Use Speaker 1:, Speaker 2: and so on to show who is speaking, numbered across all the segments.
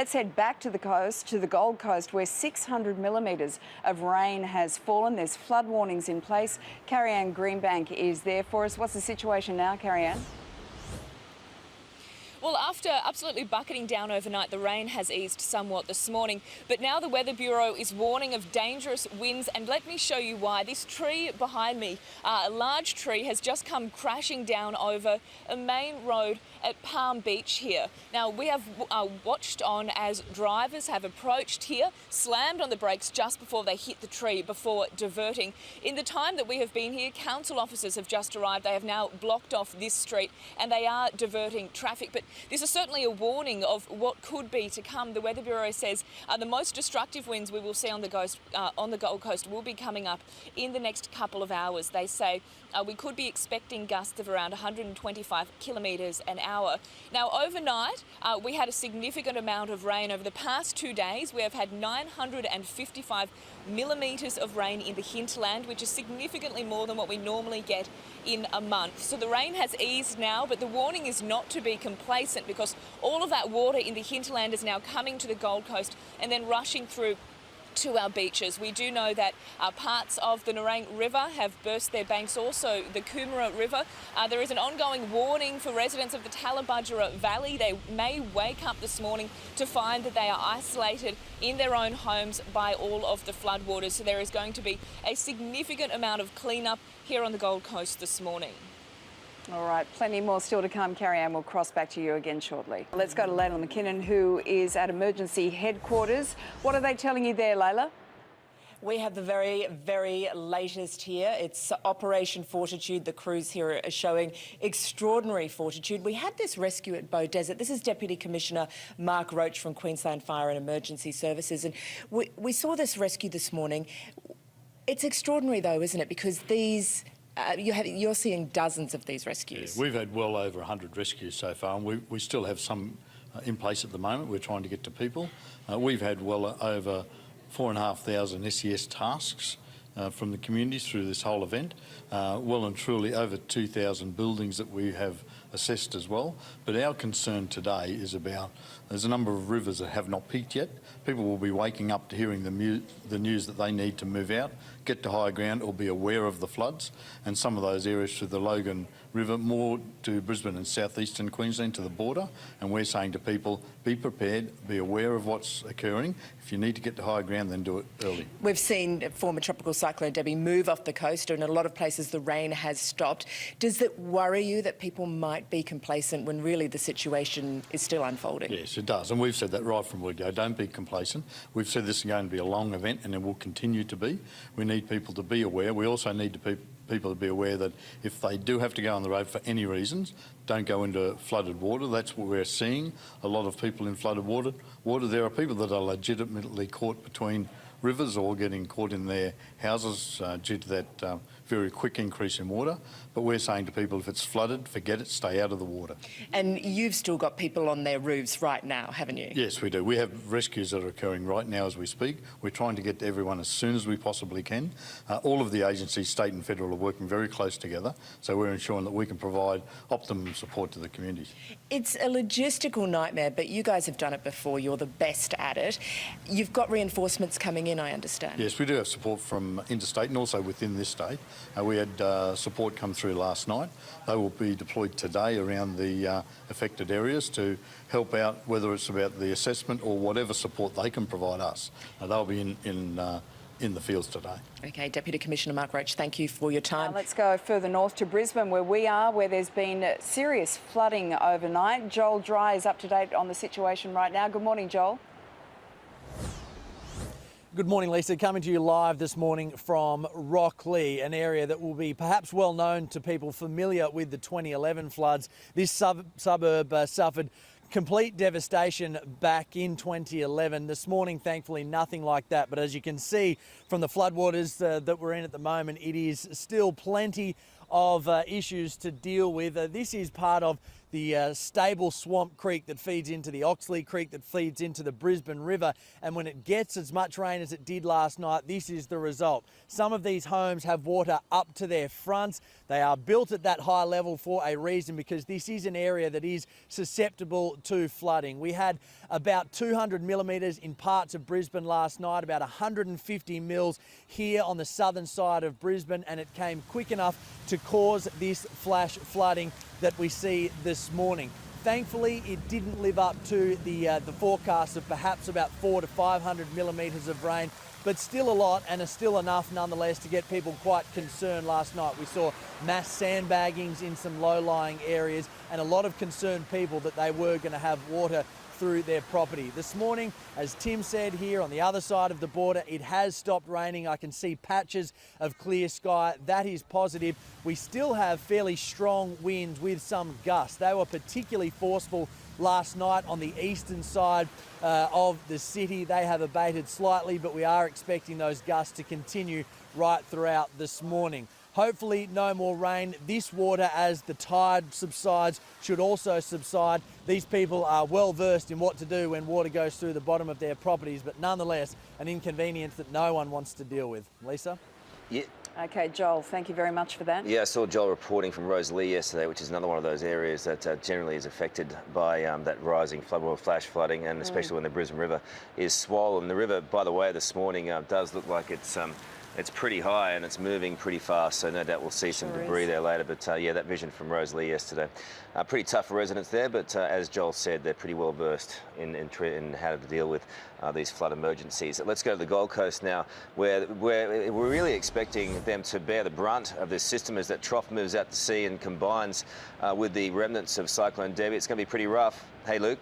Speaker 1: Let's head back to the coast, to the Gold Coast, where 600 millimetres of rain has fallen. There's flood warnings in place. Carrie-Anne Greenbank is there for us. What's the situation now, Carrie-Anne?
Speaker 2: Well, after absolutely bucketing down overnight, the rain has eased somewhat this morning. But now the Weather Bureau is warning of dangerous winds. And let me show you why. This tree behind me, a large tree, has just come crashing down over a main road at Palm Beach here. Now, we have watched on as drivers have approached here, slammed on the brakes just before they hit the tree before diverting. In the time that we have been here, council officers have just arrived. They have now blocked off this street and they are diverting traffic. But this is certainly a warning of what could be to come. The Weather Bureau says the most destructive winds we will see on the Gold Coast will be coming up in the next couple of hours. They say we could be expecting gusts of around 125 kilometres an hour. Now, overnight, we had a significant amount of rain. Over the past 2 days, we have had 955 millimetres of rain in the hinterland, which is significantly more than what we normally get in a month. So the rain has eased now, but the warning is not to be complacent because all of that water in the hinterland is now coming to the Gold Coast and then rushing through to our beaches. We do know that parts of the Nerang River have burst their banks, also the Coomera River. There is an ongoing warning for residents of the Tallabudgera Valley. They may wake up this morning to find that they are isolated in their own homes by all of the floodwaters. So there is going to be a significant amount of cleanup here on the Gold Coast this morning.
Speaker 1: All right, plenty more still to come, Carrie-Anne. We'll cross back to you again shortly. Let's go to Layla McKinnon, who is at emergency headquarters. What are they telling you there, Layla?
Speaker 3: We have the very, very latest here. It's Operation Fortitude. The crews here are showing extraordinary fortitude. We had this rescue at Bow Desert. This is Deputy Commissioner Mark Roach from Queensland Fire and Emergency Services. And we saw this rescue this morning. It's extraordinary, though, isn't it? Because these... you're seeing dozens of these rescues.
Speaker 4: Yeah, we've had well over 100 rescues so far, and we still have some in place at the moment. We're trying to get to people. We've had well over 4,500 SES tasks from the communities through this whole event. Well and truly over 2,000 buildings that we have assessed as well. But our concern today is about there's a number of rivers that have not peaked yet. People will be waking up to hearing the news that they need to move out, get to higher ground or be aware of the floods, and some of those areas to the Logan River, more to Brisbane and South Eastern Queensland to the border. And we're saying to people, be prepared, be aware of what's occurring. If you need to get to higher ground, then do it early.
Speaker 3: We've seen former Tropical Cyclone Debbie move off the coast, and in a lot of places the rain has stopped. Does it worry you that people might be complacent when really the situation is still unfolding?
Speaker 4: Yes, it does, and we've said that right from the go. Don't be complacent. We've said this is going to be a long event, and it will continue to be. We need people to be aware. We also need people to be aware that if they do have to go on the road for any reasons, don't go into flooded water. That's what we're seeing. A lot of people in flooded water. There are people that are legitimately caught between rivers or getting caught in their houses due to that very quick increase in water. But we're saying to people, if it's flooded, forget it, stay out of the water.
Speaker 3: And you've still got people on their roofs right now, haven't you?
Speaker 4: Yes, we do. We have rescues that are occurring right now as we speak. We're trying to get to everyone as soon as we possibly can. All of the agencies, state and federal, are working very close together, so we're ensuring that we can provide optimum support to the communities.
Speaker 3: It's a logistical nightmare, but you guys have done it before. You're the best at it. You've got reinforcements coming in, I understand.
Speaker 4: Yes, we do have support from interstate and also within this state. We had support come through last night. They will be deployed today around the affected areas to help out, whether it's about the assessment or whatever support they can provide us. They'll be in the fields today.
Speaker 3: Okay, Deputy Commissioner Mark Roach, thank you for your time.
Speaker 1: Now let's go further north to Brisbane, where we are, where there's been serious flooding overnight. Joel Dry is up to date on the situation right now. Good morning, Joel.
Speaker 5: Good morning, Lisa. Coming to you live this morning from Rocklea, an area that will be perhaps well known to people familiar with the 2011 floods. This suburb suffered complete devastation back in 2011. This morning, thankfully, nothing like that. But as you can see from the floodwaters that we're in at the moment, it is still plenty of issues to deal with. This is part of the stable swamp creek that feeds into the Oxley Creek that feeds into the Brisbane River. And when it gets as much rain as it did last night, this is the result. Some of these homes have water up to their fronts. They are built at that high level for a reason, because this is an area that is susceptible to flooding. We had about 200 millimetres in parts of Brisbane last night, about 150 mils here on the southern side of Brisbane, and it came quick enough to cause this flash flooding that we see this morning. Thankfully, it didn't live up to the forecast of perhaps about 400 to 500 millimetres of rain, but still a lot, and is still enough nonetheless to get people quite concerned last night. We saw mass sandbaggings in some low-lying areas and a lot of concerned people that they were going to have water through their property. This morning, as Tim said, here on the other side of the border, it has stopped raining. I can see patches of clear sky. That is positive. We still have fairly strong winds with some gusts. They were particularly forceful last night on the eastern side of the city. They have abated slightly, but we are expecting those gusts to continue right throughout this morning. Hopefully no more rain. This water, as the tide subsides, should also subside. These people are well versed in what to do when water goes through the bottom of their properties, but nonetheless an inconvenience that no one wants to deal with. Lisa?
Speaker 6: Yeah.
Speaker 1: Okay, Joel, thank you very much for that.
Speaker 6: Yeah, I saw Joel reporting from Rosalie yesterday, which is another one of those areas that generally is affected by that rising flood or flash flooding, and especially when the Brisbane River is swollen. The river, by the way, this morning does look like it's pretty high and it's moving pretty fast, so no doubt we'll see some debris there later. But yeah, that vision from Rosalie yesterday. Pretty tough for residents there, but as Joel said, they're pretty well versed in how to deal with these flood emergencies. Let's go to the Gold Coast now, where we're really expecting them to bear the brunt of this system as that trough moves out to sea and combines with the remnants of Cyclone Debbie. It's going to be pretty rough. Hey, Luke.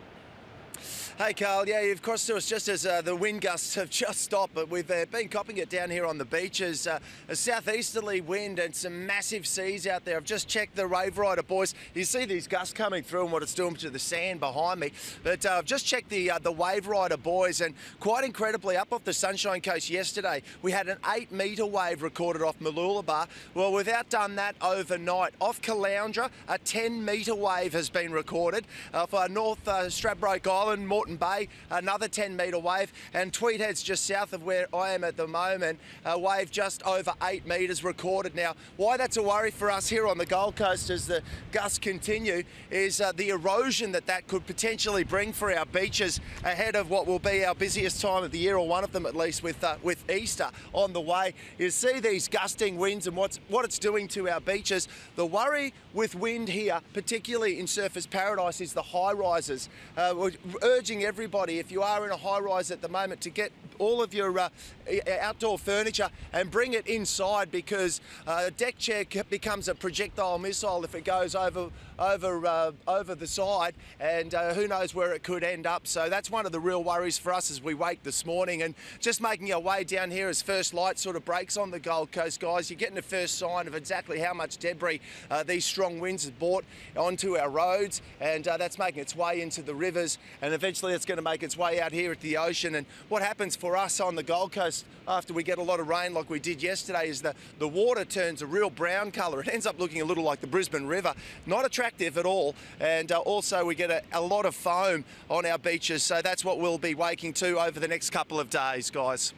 Speaker 7: Hey Carl, yeah, you've crossed to us just as the wind gusts have just stopped, but we've been copping it down here on the beaches. A southeasterly wind and some massive seas out there. I've just checked the Wave Rider buoys. You see these gusts coming through and what it's doing to the sand behind me. But I've just checked the Wave Rider buoys, and quite incredibly, up off the Sunshine Coast yesterday, we had an 8-metre wave recorded off Mooloolaba. Well, we've outdone that overnight. Off Caloundra, a 10-metre wave has been recorded. For North Stradbroke Island, Moreton Bay, another 10-metre wave, and Tweed Head's just south of where I am at the moment, a wave just over 8 metres recorded. Now, why that's a worry for us here on the Gold Coast as the gusts continue is the erosion that could potentially bring for our beaches ahead of what will be our busiest time of the year, or one of them at least, with Easter on the way. You see these gusting winds and what it's doing to our beaches. The worry with wind here, particularly in Surfers Paradise, is the high rises. We're urging everybody, if you are in a high rise at the moment, to get all of your outdoor furniture and bring it inside, because a deck chair becomes a projectile missile if it goes over the side, and who knows where it could end up. So that's one of the real worries for us as we wake this morning, and just making our way down here as first light sort of breaks on the Gold Coast, guys. You're getting the first sign of exactly how much debris these strong winds have brought onto our roads, and that's making its way into the rivers, and eventually it's going to make its way out here at the ocean. And what happens for us on the Gold Coast after we get a lot of rain like we did yesterday is the water turns a real brown colour. It ends up looking a little like the Brisbane River. Not attractive at all, and also we get a lot of foam on our beaches, so that's what we'll be waking to over the next couple of days, guys.